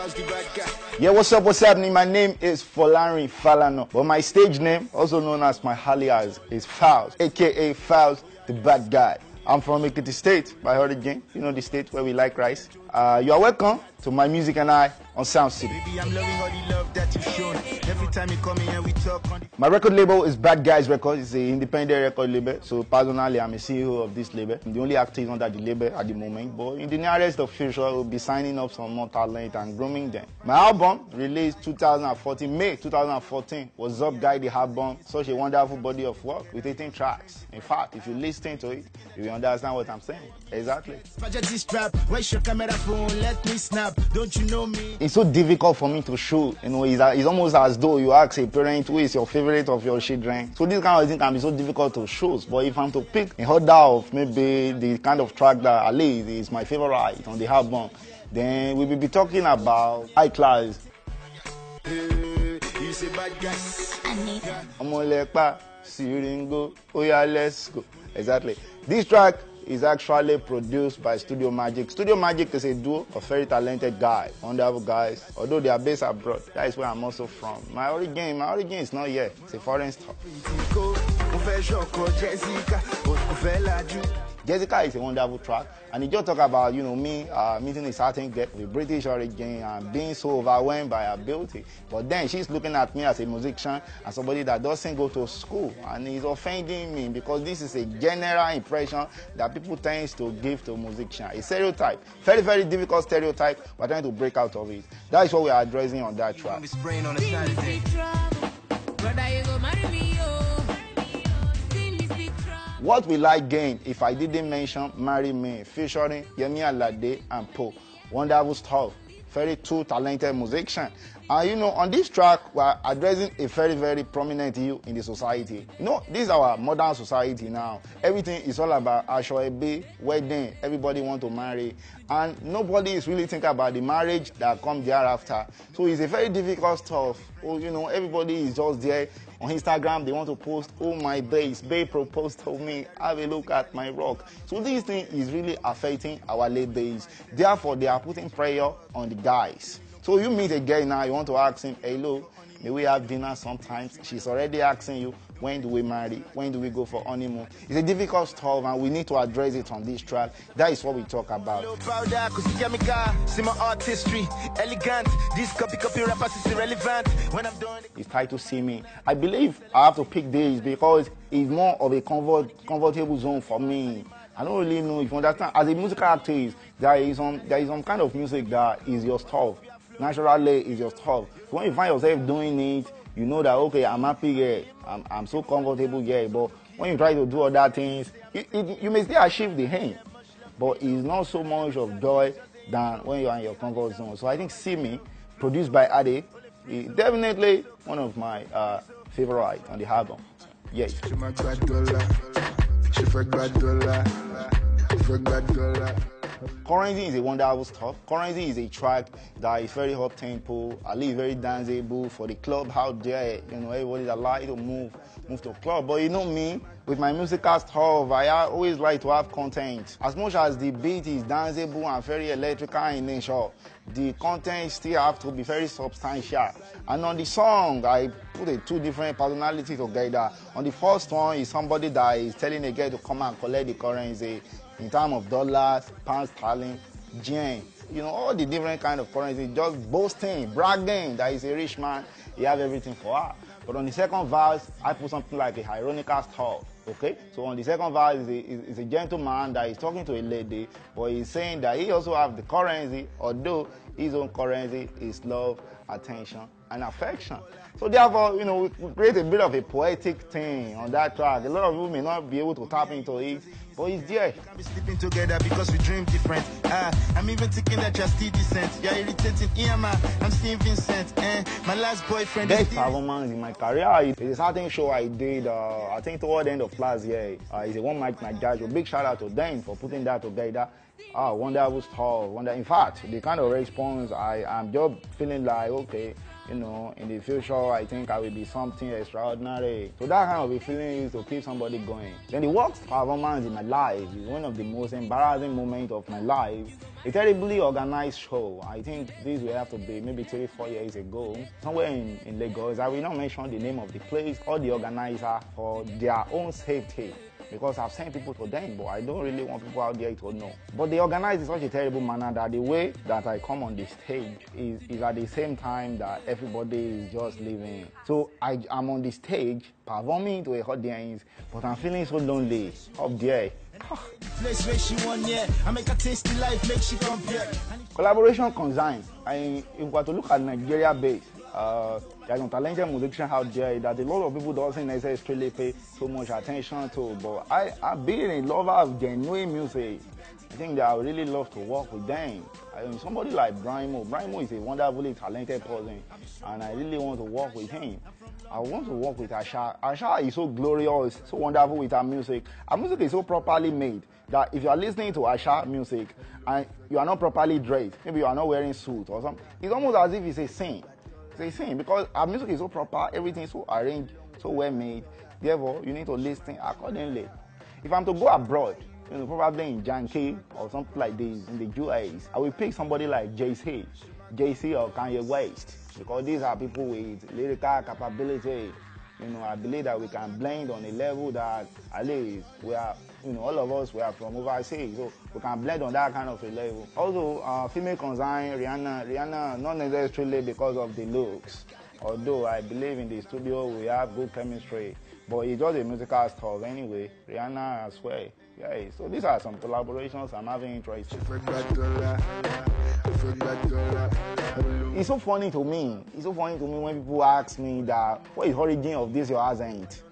Falz, the bad guy. Yeah, what's happening? My name is Falano, but my stage name, also known as my alias, is Falz, aka Falz, the bad guy. I'm from Ekiti State, by origin. You know the state where we like rice. You are welcome to my music and I on SoundCity. Baby, I'm loving all the love that you've shown. Every time you come in and we talk on the... My record label is Bad Guys Records. It's an independent record label. So personally, I'm a CEO of this label. I'm the only actor under the label at the moment. But in the nearest of future, we'll be signing up some more talent and grooming them. My album, released 2014, May 2014, Wazup Guy, the album. Such a wonderful body of work with 18 tracks. In fact, if you listen to it, you will understand what I'm saying. Exactly. Where's your camera phone? Let me snap. Don't you know me? It's so difficult for me to show. You know, it's almost as though you ask a parent who is your favorite of your children. So this kind of thing can be so difficult to show. But if I'm to pick in order of maybe the kind of track that at least is my favorite on the album, then we will be talking about High Class. You say bad guy. Amolepa, Siringo, Oya, let's go. Exactly. This track is actually produced by Studio Magic. Studio Magic is a duo of very talented guys, wonderful guys, although they are based abroad. That is where I'm also from. My origin is not here. It's a foreign stuff. Jessica is a wonderful track, and it just talk about, you know, me meeting a certain girl with British origin and being so overwhelmed by her beauty. But then she's looking at me as a musician and somebody that doesn't go to school, and is offending me because this is a general impression that people tend to give to musicians. A stereotype, very, very difficult stereotype. We're trying to break out of it. That is what we are addressing on that track. What will I gain if I didn't mention Marry Me, featuring Yemi Alade and Poe? Wonderful stuff. Very two talented musicians. And you know, on this track, we're addressing a very, very prominent issue in the society. You know, this is our modern society now. Everything is all about ashoebe, wedding, everybody want to marry. And nobody is really thinking about the marriage that comes thereafter. So it's a very difficult stuff. Oh, you know, everybody is just there. On Instagram, they want to post, oh my days, babe proposed to me, have a look at my rock. So this thing is really affecting our ladies. Therefore, they are putting pressure on the guys. So you meet a guy now, you want to ask him, hello, may we have dinner sometimes? She's already asking you, when do we marry? When do we go for honeymoon? It's a difficult stuff, and we need to address it on this track. That is what we talk about. It's titled See Me. I believe I have to pick this because it's more of a comfortable zone for me. I don't really know if you understand. As a musical artist, there is some kind of music that is your stuff. Naturally, is your stuff. So when you find yourself doing it, you know that, okay, I'm happy here, I'm so comfortable here. But when you try to do other things, you may still achieve the aim, but it's not so much of joy than when you're in your comfort zone. So I think See Me, produced by Ade, is definitely one of my favorite on the album. Yes. Currency is a wonderful stuff. Currency is a track that is very hot tempo, at least very danceable for the club out there. You know, everybody's allowed to move to the club. But you know me, with my musical stuff, I always like to have content. As much as the beat is danceable and very electrical in nature, the content still have to be very substantial. And on the song, I put two different personalities together. On the first one is somebody that is telling a girl to come and collect the currency in terms of dollars, pounds, sterling, yen. You know, all the different kind of currency, just boasting, bragging that he's a rich man, he have everything for her. But on the second verse, I put something like a ironical stuff. Okay, so on the second verse is a gentleman that is talking to a lady, but he's saying that he also have the currency, although his own currency is love, attention, and affection. So therefore, you know, we create a bit of a poetic thing on that track. A lot of people may not be able to tap into it, but it's there. Can't be sleeping together because we dream different. I'm even thinking that you're still decent. You're irritating Iama. I'm still Vincent. My last boyfriend. Best performance in my career is a certain show I did, I think toward the end of last year. It's a one mic judge. A big shout out to them for putting that together. Wonderful stuff. In fact, the kind of response, I'm just feeling like, okay, you know, in the future, I think I will be something extraordinary. So that kind of a feeling is to keep somebody going. Then the worst performance in my life is one of the most embarrassing moments of my life. A terribly organized show. I think this will have to be maybe 3-4 years ago. Somewhere in Lagos. I will not mention the name of the place or the organizer for their own safety, because I've sent people to them, but I don't really want people out there to know. But they organize in such a terrible manner that the way that I come on the stage is at the same time that everybody is just leaving. So I'm on the stage performing to a audience, but I'm feeling so lonely up there. Collaboration consigns. If we were to look at Nigeria base, there's some talented musicians out there that a lot of people don't necessarily pay so much attention to. But I've been a lover of genuine music. I think that I would really love to work with them. Somebody like Brimo is a wonderfully talented person, and I really want to work with him. I want to work with Asha. Asha is so glorious, so wonderful with her music. Her music is so properly made that if you are listening to Asha music and you are not properly dressed, maybe you are not wearing suit or something, it's almost as if it's a sin. It's a sin because her music is so proper, everything is so arranged, so well made. Therefore, you need to listen accordingly. If I'm to go abroad, you know, probably in Yankee or something like this in the US, I will pick somebody like Jay-Z or Kanye West, because these are people with lyrical capability. You know, I believe that we can blend on a level that at least we are, you know, all of us, we are from overseas, so we can blend on that kind of a level. Also, female consign, Rihanna, not necessarily because of the looks, although I believe in the studio we have good chemistry, but it's just a musical stuff anyway. Rihanna as well. Yeah, so these are some collaborations I'm having interest in. It's so funny to me. It's so funny to me when people ask me that what is the origin of this your accent?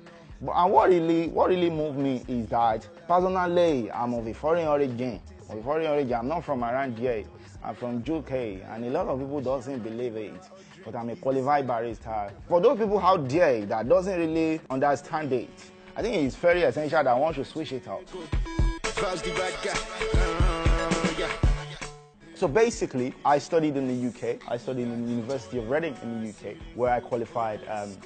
But and what really moved me is that personally I'm of a foreign origin. I'm not from around here. I'm from UK, and a lot of people doesn't believe it. But I'm a qualified barrister. For those people out there that doesn't really understand it, I think it's very essential that one should switch it out. Falz the bad guy. So basically, I studied in the UK. I studied in the University of Reading in the UK, where I qualified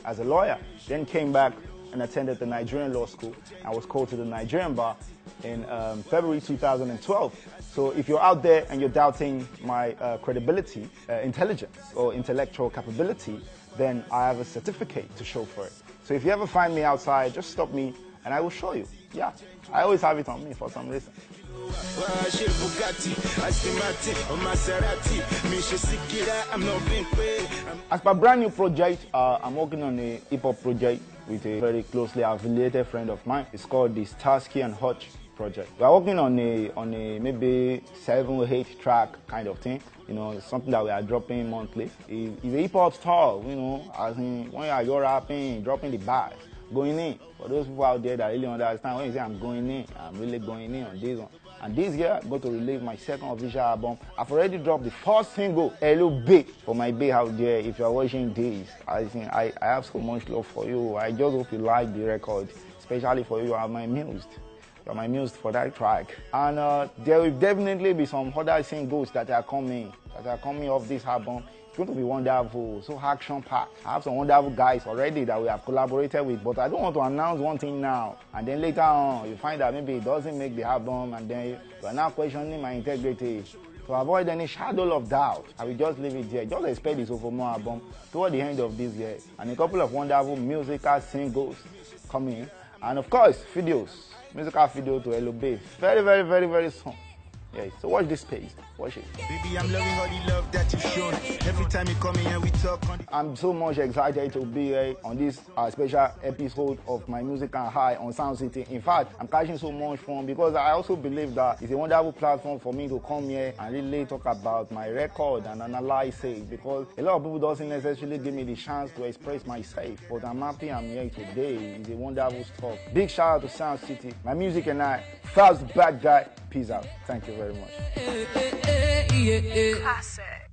as a lawyer. Then came back and attended the Nigerian law school. I was called to the Nigerian bar in February 2012. So if you're out there and you're doubting my credibility, intelligence, or intellectual capability, then I have a certificate to show for it. So if you ever find me outside, just stop me and I will show you. Yeah, I always have it on me for some reason. As my brand new project, I'm working on a hip-hop project with a very closely affiliated friend of mine. It's called the Starsky and Hutch project. We are working on a maybe 7 or 8 track kind of thing. You know, something that we are dropping monthly. It's a hip-hop style, you know, as in when you're rapping, dropping the bars, going in. For those people out there that really understand, when you say I'm going in, I'm really going in on this one. And this year, I'm going to release my second official album. I've already dropped the first single, Hello Babe, for my babe out there. If you're watching this, I think I have so much love for you. I just hope you like the record, especially for you. You are my muse. You are my muse for that track. And there will definitely be some other singles that are coming off this album. It's going to be wonderful, so action-packed. I have some wonderful guys already that we have collaborated with, but I don't want to announce one thing now. And then later on, you find that maybe it doesn't make the album, and then you are now questioning my integrity. To avoid any shadow of doubt, I will just leave it there. Just expect the Sophomore album toward the end of this year, and a couple of wonderful musical singles coming, and of course, videos, musical video to Hello Babe, very, very, very, very soon. Yeah, so watch this page. Watch it. Baby, I'm loving all the love that you've shown. Every time you come in and we talk on the... I'm so much excited to be here on this special episode of my Musical High on SoundCity. In fact, I'm catching so much fun because I also believe that it's a wonderful platform for me to come here and really talk about my record and analyze it, because a lot of people doesn't necessarily give me the chance to express myself. But I'm happy I'm here today. It's a wonderful stuff. Big shout out to SoundCity. My music and I, Falz Guy. Peace out. Thank you very much. Classic.